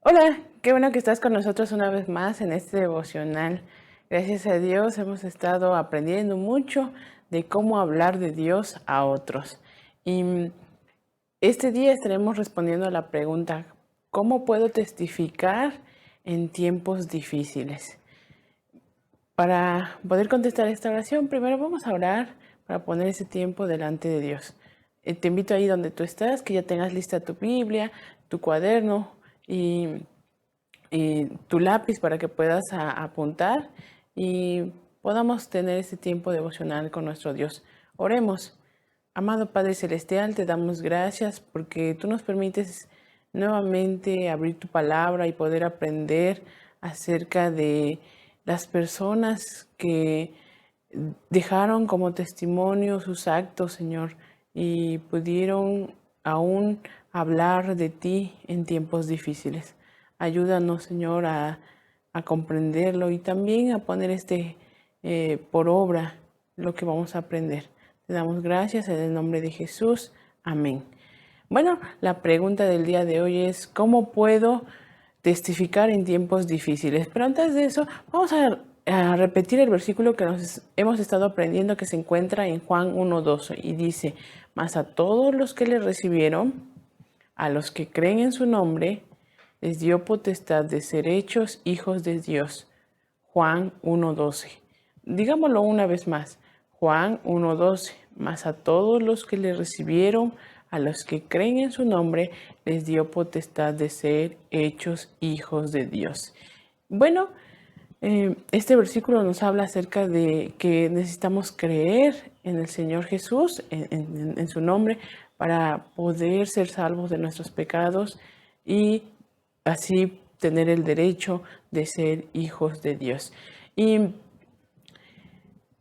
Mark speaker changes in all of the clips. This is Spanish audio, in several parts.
Speaker 1: Hola, qué bueno que estás con nosotros una vez más en este devocional. Gracias a Dios hemos estado aprendiendo mucho de cómo hablar de Dios a otros. Y este día estaremos respondiendo a la pregunta, ¿cómo puedo testificar en tiempos difíciles? Para poder contestar esta oración, primero vamos a orar para poner ese tiempo delante de Dios. Te invito ahí donde tú estás, que ya tengas lista tu Biblia, tu cuaderno y tu lápiz para que puedas apuntar y podamos tener este tiempo devocional con nuestro Dios. Oremos. Amado Padre Celestial, te damos gracias porque tú nos permites nuevamente abrir tu palabra y poder aprender acerca de las personas que dejaron como testimonio sus actos, Señor, y pudieron aún hablar de ti en tiempos difíciles. Ayúdanos, Señor, a comprenderlo y también a poner por obra lo que vamos a aprender. Te damos gracias en el nombre de Jesús. Amén. Bueno, la pregunta del día de hoy es, ¿cómo puedo testificar en tiempos difíciles? Pero antes de eso, vamos a repetir el versículo que nos hemos estado aprendiendo que se encuentra en Juan 1:12 y dice, mas a todos los que le recibieron, a los que creen en su nombre, les dio potestad de ser hechos hijos de Dios. Juan 1:12. Digámoslo una vez más. Juan 1:12. Mas a todos los que le recibieron, a los que creen en su nombre, les dio potestad de ser hechos hijos de Dios. Bueno, este versículo nos habla acerca de que necesitamos creer en el Señor Jesús, en su nombre, para poder ser salvos de nuestros pecados y así tener el derecho de ser hijos de Dios. Y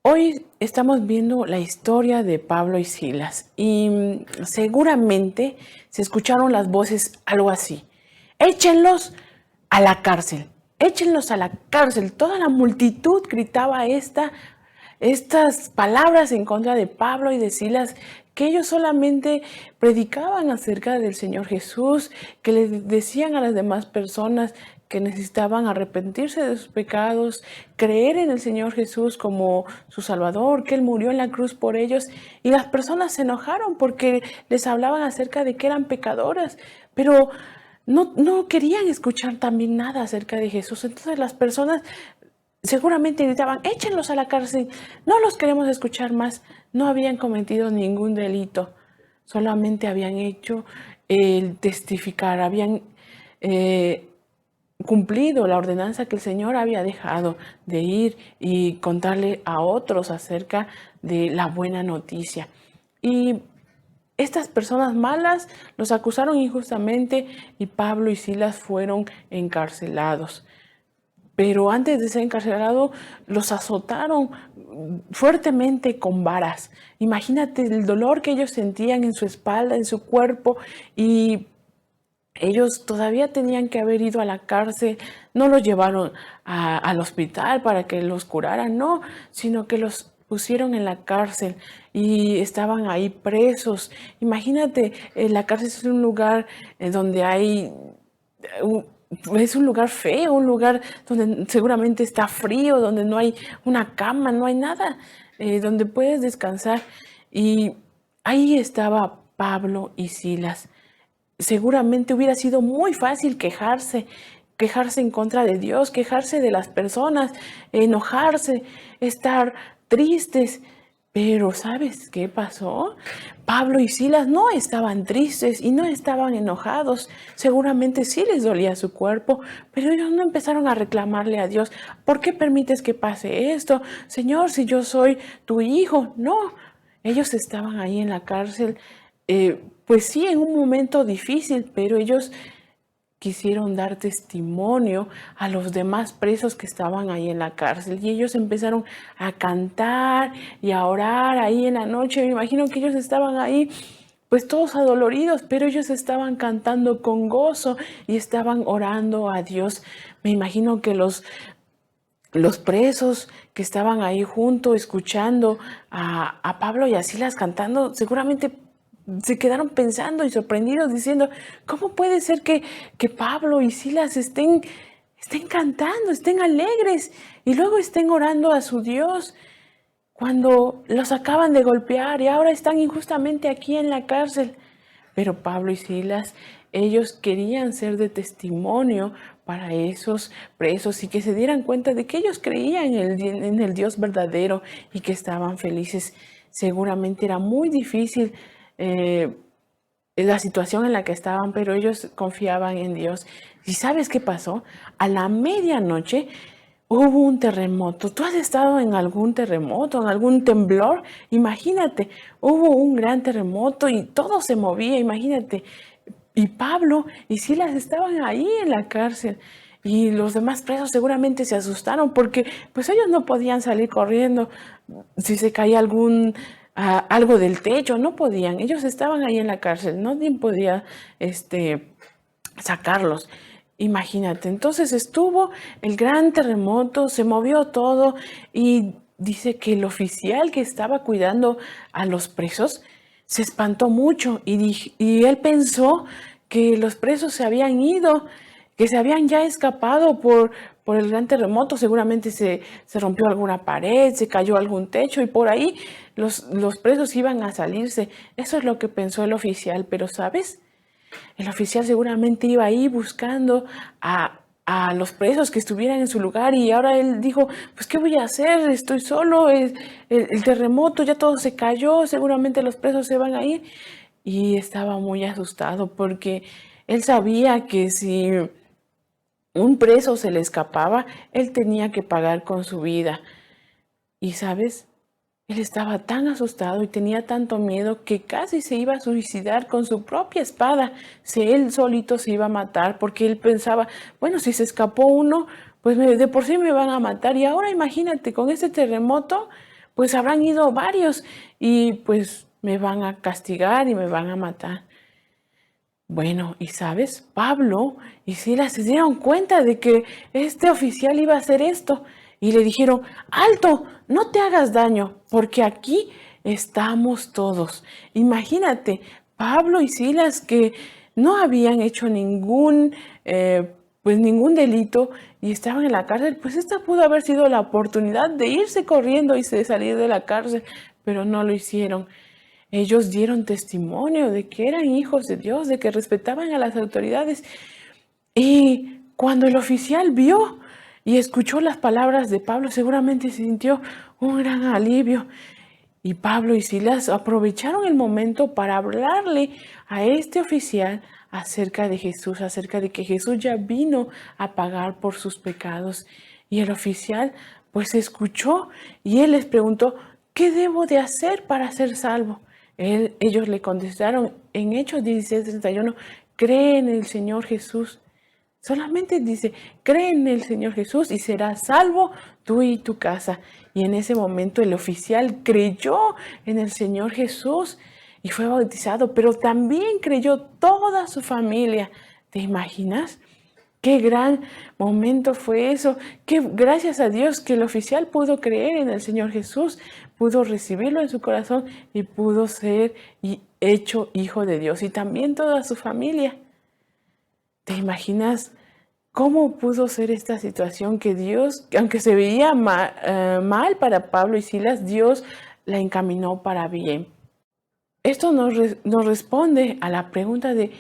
Speaker 1: hoy estamos viendo la historia de Pablo y Silas y seguramente se escucharon las voces algo así. Échenlos a la cárcel, échenlos a la cárcel. Toda la multitud gritaba estas palabras en contra de Pablo y de Silas, que ellos solamente predicaban acerca del Señor Jesús, que les decían a las demás personas que necesitaban arrepentirse de sus pecados, creer en el Señor Jesús como su Salvador, que Él murió en la cruz por ellos. Y las personas se enojaron porque les hablaban acerca de que eran pecadoras, pero no querían escuchar también nada acerca de Jesús. Entonces las personas seguramente gritaban, échenlos a la cárcel, no los queremos escuchar más. No habían cometido ningún delito, solamente habían hecho el testificar, habían cumplido la ordenanza que el Señor había dejado de ir y contarle a otros acerca de la buena noticia. Y estas personas malas los acusaron injustamente y Pablo y Silas fueron encarcelados. Pero antes de ser encarcelados, los azotaron fuertemente con varas. Imagínate el dolor que ellos sentían en su espalda, en su cuerpo, y ellos todavía tenían que haber ido a la cárcel. No los llevaron al hospital para que los curaran, no, sino que los pusieron en la cárcel y estaban ahí presos. Imagínate, la cárcel es un lugar donde hay es un lugar feo, un lugar donde seguramente está frío, donde no hay una cama, no hay nada, donde puedes descansar. Y ahí estaba Pablo y Silas. Seguramente hubiera sido muy fácil quejarse en contra de Dios, quejarse de las personas, enojarse, estar tristes. Pero ¿sabes qué pasó? Pablo y Silas no estaban tristes y no estaban enojados. Seguramente sí les dolía su cuerpo, pero ellos no empezaron a reclamarle a Dios. ¿Por qué permites que pase esto? Señor, si yo soy tu hijo. No, ellos estaban ahí en la cárcel, pues sí, en un momento difícil, pero ellos quisieron dar testimonio a los demás presos que estaban ahí en la cárcel y ellos empezaron a cantar y a orar ahí en la noche. Me imagino que ellos estaban ahí pues todos adoloridos, pero ellos estaban cantando con gozo y estaban orando a Dios. Me imagino que los presos que estaban ahí junto escuchando a Pablo y a Silas cantando, seguramente se quedaron pensando y sorprendidos diciendo, ¿cómo puede ser que Pablo y Silas estén cantando, estén alegres y luego estén orando a su Dios cuando los acaban de golpear y ahora están injustamente aquí en la cárcel? Pero Pablo y Silas, ellos querían ser de testimonio para esos presos y que se dieran cuenta de que ellos creían en el Dios verdadero y que estaban felices. Seguramente era muy difícil la situación en la que estaban, pero ellos confiaban en Dios. ¿Y sabes qué pasó? A la medianoche hubo un terremoto. ¿Tú has estado en algún terremoto, en algún temblor? Imagínate, hubo un gran terremoto y todo se movía, imagínate. Y Pablo y Silas estaban ahí en la cárcel. Y los demás presos seguramente se asustaron porque pues ellos no podían salir corriendo si se caía algo del techo, no podían. Ellos estaban ahí en la cárcel, nadie podía sacarlos. Imagínate, entonces estuvo el gran terremoto, se movió todo y dice que el oficial que estaba cuidando a los presos se espantó mucho y él pensó que los presos se habían ido, que se habían ya escapado por el gran terremoto. Seguramente se rompió alguna pared, se cayó algún techo y por ahí los presos iban a salirse. Eso es lo que pensó el oficial, pero ¿sabes? El oficial seguramente iba ahí buscando a los presos que estuvieran en su lugar y ahora él dijo, pues ¿qué voy a hacer? Estoy solo, el terremoto, ya todo se cayó, seguramente los presos se van a ir. Y estaba muy asustado porque él sabía que si un preso se le escapaba, él tenía que pagar con su vida. Y ¿sabes? Él estaba tan asustado y tenía tanto miedo que casi se iba a suicidar con su propia espada. Si él solito se iba a matar porque él pensaba, bueno, si se escapó uno, pues de por sí me van a matar. Y ahora imagínate, con este terremoto, pues habrán ido varios y pues me van a castigar y me van a matar. Bueno, y sabes, Pablo y Silas se dieron cuenta de que este oficial iba a hacer esto y le dijeron, alto, no te hagas daño, porque aquí estamos todos. Imagínate, Pablo y Silas que no habían hecho pues ningún delito y estaban en la cárcel, pues esta pudo haber sido la oportunidad de irse corriendo y de salir de la cárcel, pero no lo hicieron. Ellos dieron testimonio de que eran hijos de Dios, de que respetaban a las autoridades. Y cuando el oficial vio y escuchó las palabras de Pablo, seguramente sintió un gran alivio. Y Pablo y Silas aprovecharon el momento para hablarle a este oficial acerca de Jesús, acerca de que Jesús ya vino a pagar por sus pecados. Y el oficial pues escuchó y él les preguntó, ¿qué debo de hacer para ser salvo? Ellos le contestaron en Hechos 16:31, cree en el Señor Jesús. Solamente dice, cree en el Señor Jesús y serás salvo tú y tu casa. Y en ese momento el oficial creyó en el Señor Jesús y fue bautizado, pero también creyó toda su familia. ¿Te imaginas? Qué gran momento fue eso. Que gracias a Dios que el oficial pudo creer en el Señor Jesús, pudo recibirlo en su corazón y pudo ser hecho hijo de Dios y también toda su familia. ¿Te imaginas cómo pudo ser esta situación que Dios, aunque se veía mal para Pablo y Silas, Dios la encaminó para bien? Esto nos responde a la pregunta de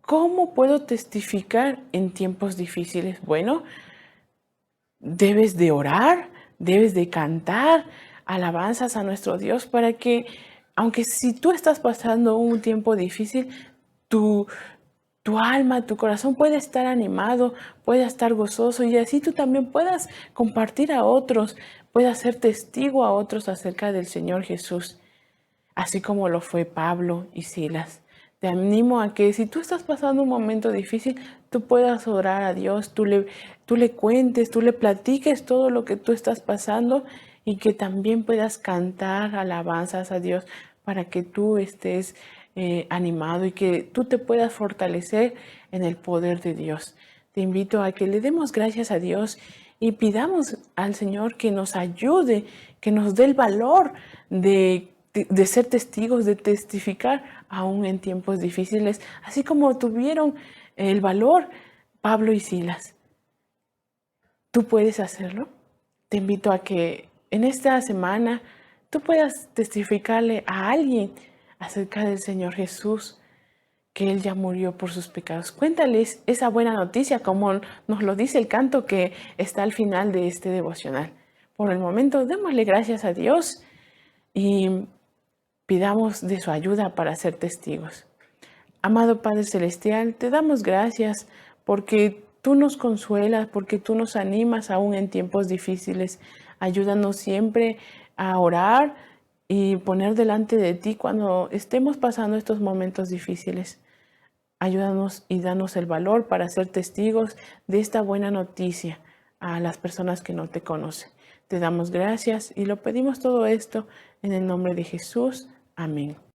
Speaker 1: ¿cómo puedo testificar en tiempos difíciles? Bueno, debes de orar, debes de cantar alabanzas a nuestro Dios para que, aunque si tú estás pasando un tiempo difícil, tu alma, tu corazón puede estar animado, puede estar gozoso y así tú también puedas compartir a otros, puedas ser testigo a otros acerca del Señor Jesús, así como lo fue Pablo y Silas. Te animo a que si tú estás pasando un momento difícil, tú puedas orar a Dios, tú le cuentes, tú le platiques todo lo que tú estás pasando y que también puedas cantar alabanzas a Dios para que tú estés animado y que tú te puedas fortalecer en el poder de Dios. Te invito a que le demos gracias a Dios y pidamos al Señor que nos ayude, que nos dé el valor de de ser testigos, de testificar aún en tiempos difíciles, así como tuvieron el valor Pablo y Silas. ¿Tú puedes hacerlo? Te invito a que en esta semana tú puedas testificarle a alguien acerca del Señor Jesús, que Él ya murió por sus pecados. Cuéntales esa buena noticia, como nos lo dice el canto que está al final de este devocional. Por el momento, démosle gracias a Dios y pidamos de su ayuda para ser testigos. Amado Padre Celestial, te damos gracias porque tú nos consuelas, porque tú nos animas aún en tiempos difíciles. Ayúdanos siempre a orar y poner delante de ti cuando estemos pasando estos momentos difíciles. Ayúdanos y danos el valor para ser testigos de esta buena noticia a las personas que no te conocen. Te damos gracias y lo pedimos todo esto en el nombre de Jesús. Amén.